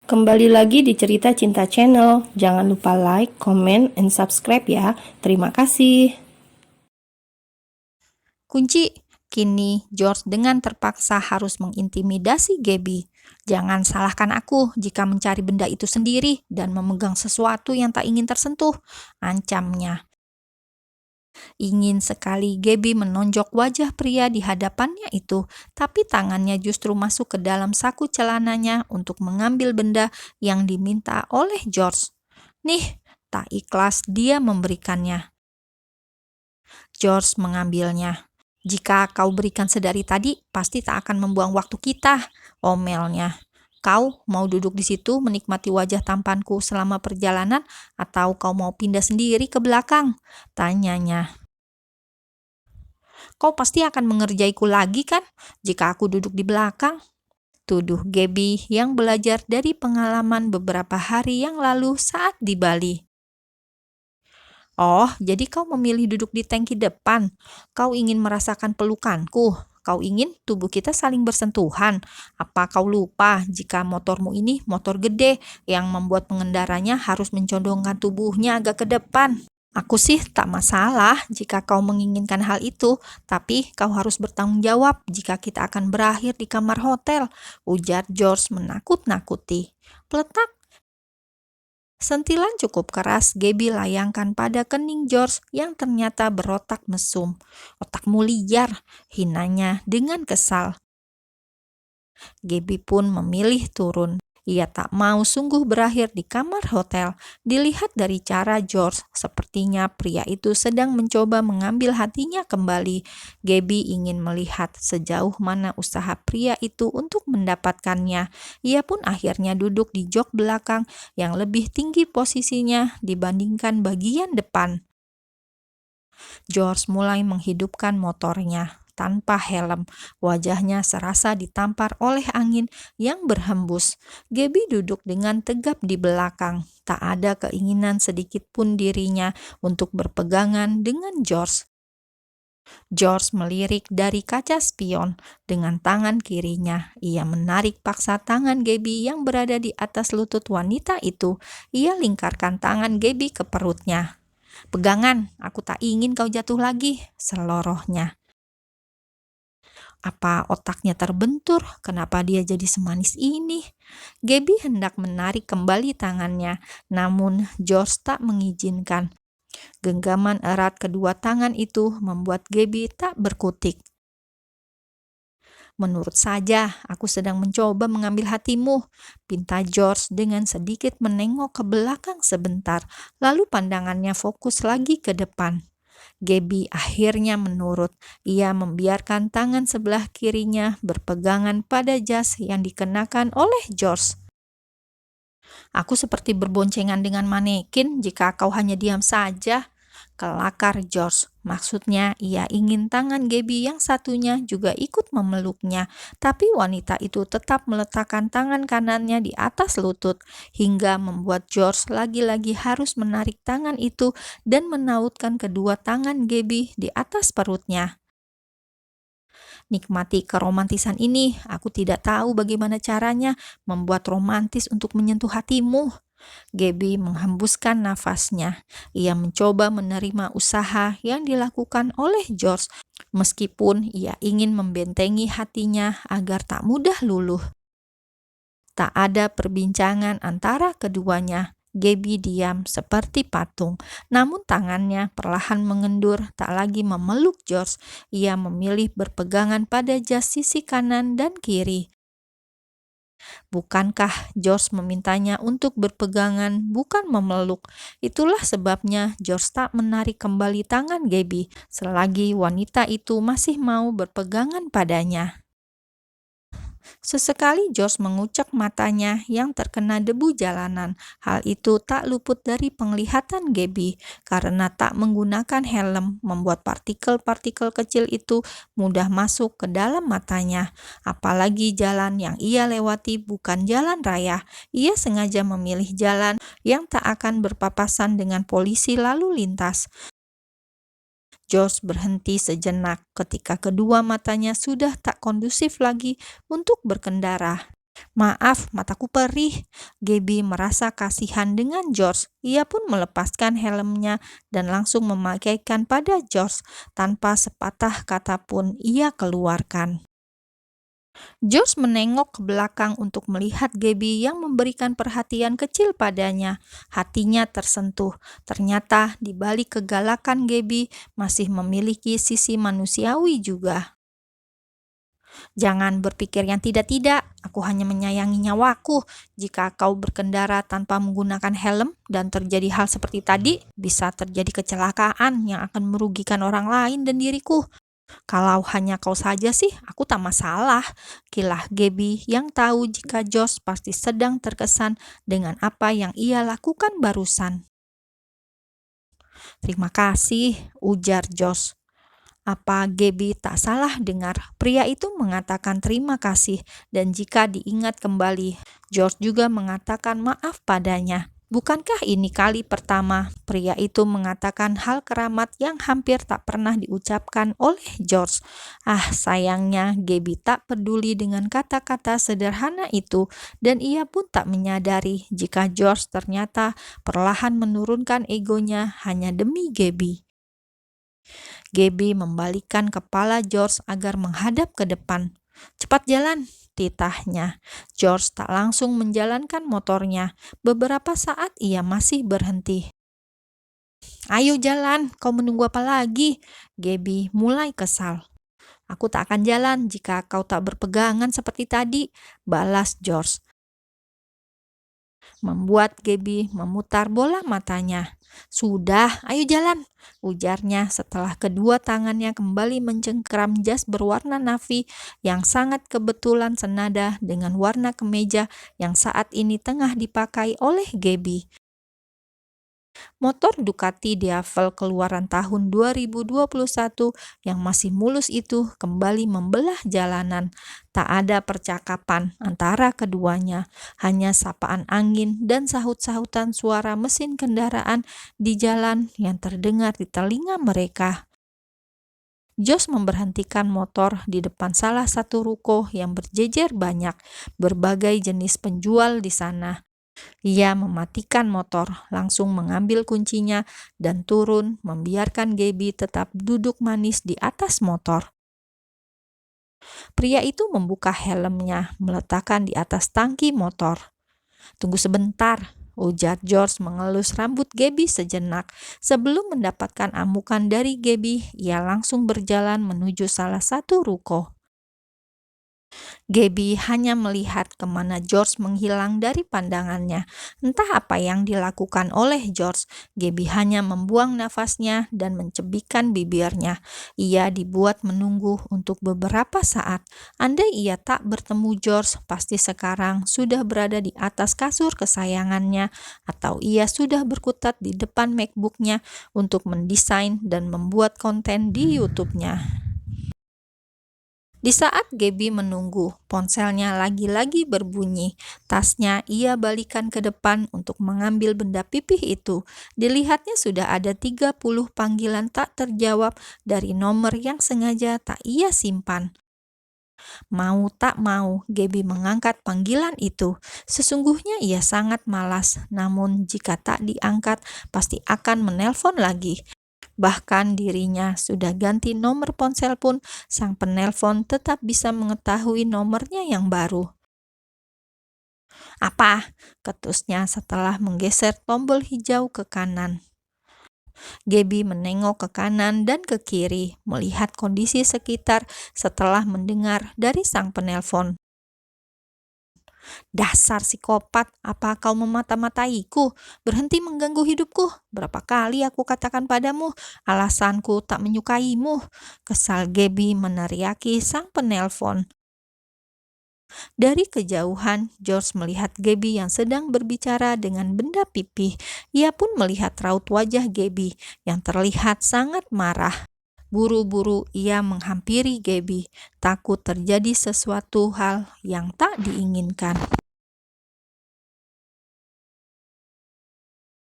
Kembali lagi di Cerita Cinta Channel. Jangan lupa like, comment, and subscribe ya. Terima kasih. Kunci, kini George dengan terpaksa harus mengintimidasi Gabby. Jangan salahkan aku jika mencari benda itu sendiri dan memegang sesuatu yang tak ingin tersentuh, ancamnya. Ingin sekali Gabby menonjok wajah pria di hadapannya itu, tapi tangannya justru masuk ke dalam saku celananya untuk mengambil benda yang diminta oleh George. Nih, tak ikhlas dia memberikannya. George mengambilnya. Jika kau berikan sedari tadi, pasti tak akan membuang waktu kita, omelnya. Kau mau duduk di situ menikmati wajah tampanku selama perjalanan atau kau mau pindah sendiri ke belakang? Tanyanya. Kau pasti akan mengerjaiku lagi kan jika aku duduk di belakang? Tuduh Gabby yang belajar dari pengalaman beberapa hari yang lalu saat di Bali. Oh, jadi kau memilih duduk di tangki depan. Kau ingin merasakan pelukanku. Kau ingin tubuh kita saling bersentuhan. Apa kau lupa jika motormu ini motor gede yang membuat pengendaranya harus mencondongkan tubuhnya agak ke depan? Aku sih tak masalah jika kau menginginkan hal itu, tapi kau harus bertanggung jawab jika kita akan berakhir di kamar hotel, ujar George menakut-nakuti. Peletak. Sentilan cukup keras Gabby layangkan pada kening George yang ternyata berotak mesum. Otakmu liar, hinanya dengan kesal. Gabby pun memilih turun. Ia tak mau sungguh berakhir di kamar hotel. Dilihat dari cara George, sepertinya pria itu sedang mencoba mengambil hatinya kembali. Gabby ingin melihat sejauh mana usaha pria itu untuk mendapatkannya. Ia pun akhirnya duduk di jok belakang yang lebih tinggi posisinya dibandingkan bagian depan. George mulai menghidupkan motornya. Tanpa helm, wajahnya serasa ditampar oleh angin yang berhembus. Gabby duduk dengan tegap di belakang. Tak ada keinginan sedikit pun dirinya untuk berpegangan dengan George. George melirik dari kaca spion. Dengan tangan kirinya, ia menarik paksa tangan Gabby yang berada di atas lutut wanita itu. Ia lingkarkan tangan Gabby ke perutnya. Pegangan, aku tak ingin kau jatuh lagi, selorohnya. Apa otaknya terbentur? Kenapa dia jadi semanis ini? Gabby hendak menarik kembali tangannya, namun George tak mengizinkan. Genggaman erat kedua tangan itu membuat Gabby tak berkutik. Menurut saja, aku sedang mencoba mengambil hatimu, pinta George dengan sedikit menengok ke belakang sebentar, lalu pandangannya fokus lagi ke depan. Gabby akhirnya menurut. Ia membiarkan tangan sebelah kirinya berpegangan pada jas yang dikenakan oleh George. Aku seperti berboncengan dengan manekin jika kau hanya diam saja, kelakar George. Maksudnya ia ingin tangan Gabby yang satunya juga ikut memeluknya, tapi wanita itu tetap meletakkan tangan kanannya di atas lutut, hingga membuat George lagi-lagi harus menarik tangan itu dan menautkan kedua tangan Gabby di atas perutnya. Nikmati keromantisan ini, aku tidak tahu bagaimana caranya membuat romantis untuk menyentuh hatimu. Gabby menghembuskan nafasnya. Ia mencoba menerima usaha yang dilakukan oleh George, meskipun ia ingin membentengi hatinya agar tak mudah luluh. Tak ada perbincangan antara keduanya. Gabby diam seperti patung, namun tangannya perlahan mengendur, tak lagi memeluk George. Ia memilih berpegangan pada jas sisi kanan dan kiri. Bukankah George memintanya untuk berpegangan, bukan memeluk? Itulah sebabnya George tak menarik kembali tangan Gabby selagi wanita itu masih mau berpegangan padanya. Sesekali George mengucek matanya yang terkena debu jalanan. Hal itu tak luput dari penglihatan Gabby. Karena tak menggunakan helm, membuat partikel-partikel kecil itu mudah masuk ke dalam matanya. Apalagi jalan yang ia lewati bukan jalan raya. Ia sengaja memilih jalan yang tak akan berpapasan dengan polisi lalu lintas. George berhenti sejenak ketika kedua matanya sudah tak kondusif lagi untuk berkendara. Maaf, mataku perih. Gabby merasa kasihan dengan George. Ia pun melepaskan helmnya dan langsung memakaikan pada George tanpa sepatah kata pun ia keluarkan. George menengok ke belakang untuk melihat Gabby yang memberikan perhatian kecil padanya. Hatinya tersentuh. Ternyata di balik kegalakan Gabby masih memiliki sisi manusiawi juga. Jangan berpikir yang tidak-tidak, aku hanya menyayangi nyawaku. Jika kau berkendara tanpa menggunakan helm dan terjadi hal seperti tadi, bisa terjadi kecelakaan yang akan merugikan orang lain dan diriku. Kalau hanya kau saja sih, aku tak masalah. Kilah Gabby yang tahu jika Josh pasti sedang terkesan dengan apa yang ia lakukan barusan. Terima kasih, ujar Josh. Apa Gabby tak salah dengar? Pria itu mengatakan terima kasih dan jika diingat kembali, George juga mengatakan maaf padanya. Bukankah ini kali pertama pria itu mengatakan hal keramat yang hampir tak pernah diucapkan oleh George? Sayangnya Gabby tak peduli dengan kata-kata sederhana itu dan ia pun tak menyadari jika George ternyata perlahan menurunkan egonya hanya demi Gabby. Gabby membalikkan kepala George agar menghadap ke depan. "Cepat jalan," titahnya. George tak langsung menjalankan motornya. Beberapa saat ia masih berhenti. "Ayo jalan, kau menunggu apa lagi?" Gabby mulai kesal. "Aku tak akan jalan jika kau tak berpegangan seperti tadi," balas George. Membuat Gabby memutar bola matanya. "Sudah, ayo jalan," ujarnya setelah kedua tangannya kembali mencengkram jas berwarna navy yang sangat kebetulan senada dengan warna kemeja yang saat ini tengah dipakai oleh Gabby. Motor Ducati Diavel keluaran tahun 2021 yang masih mulus itu kembali membelah jalanan. Tak ada percakapan antara keduanya, hanya sapaan angin dan sahut-sahutan suara mesin kendaraan di jalan yang terdengar di telinga mereka. Josh memberhentikan motor di depan salah satu ruko yang berjejer banyak berbagai jenis penjual di sana. Ia mematikan motor, langsung mengambil kuncinya, dan turun membiarkan Gabby tetap duduk manis di atas motor. Pria itu membuka helmnya, meletakkan di atas tangki motor. "Tunggu sebentar," ujar George mengelus rambut Gabby sejenak. Sebelum mendapatkan amukan dari Gabby, ia langsung berjalan menuju salah satu ruko. Gabby hanya melihat kemana George menghilang dari pandangannya. Entah apa yang dilakukan oleh George, Gabby hanya membuang nafasnya dan mencebikkan bibirnya. Ia dibuat menunggu untuk beberapa saat. Andai ia tak bertemu George, pasti sekarang sudah berada di atas kasur kesayangannya, atau ia sudah berkutat di depan MacBook-nya untuk mendesain dan membuat konten di YouTube-nya. Di saat Gabby menunggu, ponselnya lagi-lagi berbunyi. Tasnya ia balikan ke depan untuk mengambil benda pipih itu. Dilihatnya sudah ada 30 panggilan tak terjawab dari nomor yang sengaja tak ia simpan. Mau tak mau, Gabby mengangkat panggilan itu. Sesungguhnya ia sangat malas, namun jika tak diangkat, pasti akan menelpon lagi. Bahkan dirinya sudah ganti nomor ponsel pun, sang penelpon tetap bisa mengetahui nomornya yang baru. "Apa?" ketusnya setelah menggeser tombol hijau ke kanan. Gabby menengok ke kanan dan ke kiri, melihat kondisi sekitar setelah mendengar dari sang penelpon. "Dasar psikopat, apa kau memata-mataiku? Berhenti mengganggu hidupku. Berapa kali aku katakan padamu, alasanku tak menyukaimu," kesal Gabby meneriaki sang penelpon. Dari kejauhan, George melihat Gabby yang sedang berbicara dengan benda pipih. Ia pun melihat raut wajah Gabby yang terlihat sangat marah. Buru-buru ia menghampiri Gabby, takut terjadi sesuatu hal yang tak diinginkan.